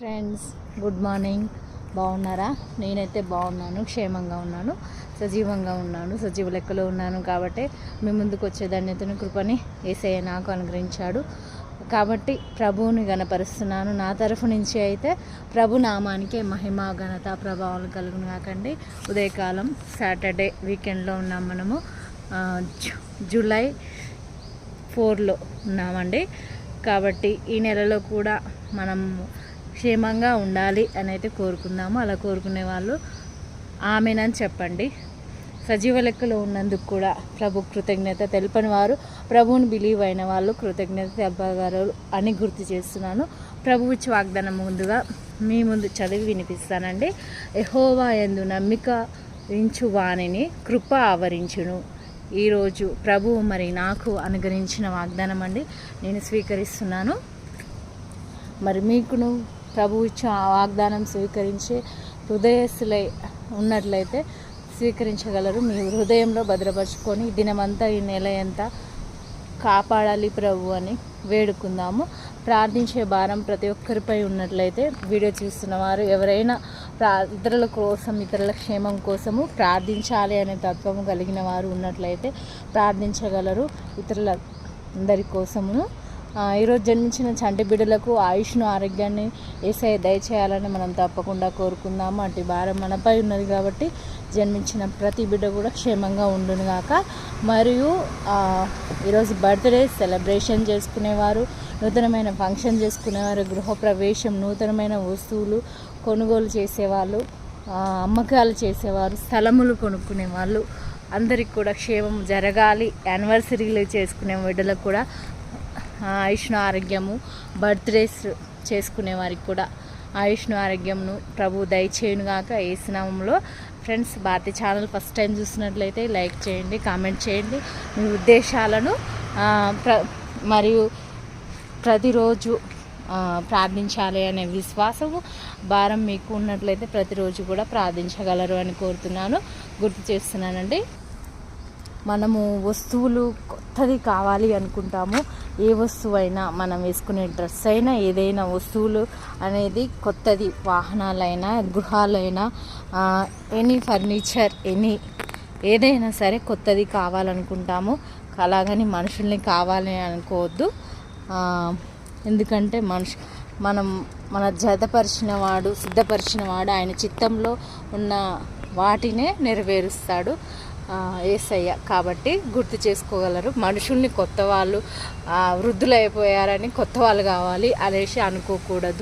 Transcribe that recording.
Friends, good morning. బాగున్నారా? నేనైతే బాగున్నాను, క్షేమంగా ఉన్నాను, సజీవంగా ఉన్నాను, సజీవ లెక్కలో ఉన్నాను. కాబట్టి మీ ముందుకు వచ్చే ధన్యతను కృపని యేసయ్య నాకు అనుగ్రహించాడు. కాబట్టి ప్రభువుని గణపరుస్తున్నాను. నా తరఫు నుంచి అయితే ప్రభు నామానికే మహిమ, ఘనత, ప్రభావాలు కలుగును కాకండి. ఉదయకాలం సాటర్డే వీకెండ్లో ఉన్నాం. మనము జూలై 4లో ఉన్నామండి. కాబట్టి ఈ నెలలో కూడా మనం క్షేమంగా ఉండాలి అని అయితే కోరుకుందాము. అలా కోరుకునే వాళ్ళు ఆమెనని చెప్పండి. సజీవ లెక్కలో ఉన్నందుకు కూడా ప్రభు కృతజ్ఞత తెలుపని వారు, ప్రభువుని బిలీవ్ అయిన వాళ్ళు కృతజ్ఞత తెలపగలరు అని గుర్తు చేస్తున్నాను. ప్రభు ఇచ్చి వాగ్దానం ముందుగా మీ ముందు చదివి వినిపిస్తానండి. యెహోవా యందు నమ్మిక ఉంచు వానిని కృప ఆవరించును. ఈరోజు ప్రభువు మరి నాకు అనుగ్రహించిన వాగ్దానం అండి, నేను స్వీకరిస్తున్నాను. మరి మీకును ప్రభు ఇచ్చిన వాగ్దానం స్వీకరించే హృదయస్థులై ఉన్నట్లయితే స్వీకరించగలరు. మీ హృదయంలో భద్రపరుచుకొని దినమంతా, ఈ నెల అంతా కాపాడాలి ప్రభు అని వేడుకుందాము. ప్రార్థించే భారం ప్రతి ఒక్కరిపై ఉన్నట్లయితే వీడియో చూస్తున్న వారు ఎవరైనా ఇతరుల కోసం, ఇతరుల క్షేమం కోసము ప్రార్థించాలి అనే తత్వము కలిగిన వారు ఉన్నట్లయితే ప్రార్థించగలరు. ఇతరుల అందరి కోసమును ఈరోజు జన్మించిన చంటి బిడ్డలకు ఆయుష్ను, ఆరోగ్యాన్ని యేసయ్య దయచేయాలని మనం తప్పకుండా కోరుకుందాము. అటు భారం మనపై ఉన్నది కాబట్టి జన్మించిన ప్రతి బిడ్డ కూడా క్షేమంగా ఉండును గాక. మరియు ఈరోజు బర్త్డే సెలబ్రేషన్ చేసుకునేవారు, నూతనమైన ఫంక్షన్ చేసుకునేవారు, గృహప్రవేశం, నూతనమైన వస్తువులు కొనుగోలు చేసేవాళ్ళు, అమ్మకాలు చేసేవారు, స్థలములు కొనుక్కునే వాళ్ళు అందరికి కూడా క్షేమం జరగాలి. యానివర్సరీలు చేసుకునే బిడ్డలకు కూడా ఆయుష్ను, ఆరోగ్యము, బర్త్డేస్ చేసుకునే వారికి కూడా ఆయుష్ను, ఆరోగ్యంను ప్రభు దయచేయునుగాక యేసు నామములో. Friends, Bharathi channel first time చూసినట్లయితే లైక్ చేయండి, కామెంట్ చేయండి. మీ ఉద్దేశాలను మరియు ప్రతిరోజు ప్రార్థించాలి అనే విశ్వాసము, భారం మీకు ఉన్నట్లయితే ప్రతిరోజు కూడా ప్రార్థించగలరు అని కోరుతున్నాను, గుర్తు చేస్తున్నానండి. మనము వస్తువులు కొత్తది కావాలి అనుకుంటాము. ఏ వస్తువు అయినా, మనం వేసుకునే డ్రెస్ అయినా, ఏదైనా వస్తువులు అనేది కొత్తది, వాహనాలైనా, గృహాలైనా, ఎనీ ఫర్నిచర్, ఏదైనా సరే కొత్తది కావాలనుకుంటాము. అలాగని మనుషుల్ని కావాలని అనుకోవద్దు. ఎందుకంటే మన జతపరిచిన వాడు, సిద్ధపరిచిన వాడు ఆయన చిత్తంలో ఉన్న వాటినే నెరవేరుస్తాడు యేసయ్య. కాబట్టి గుర్తు చేసుకోగలరు. మనుషుల్ని కొత్త వాళ్ళు, వృద్ధులు అయిపోయారని కొత్త వాళ్ళు కావాలి అనేసి అనుకోకూడదు.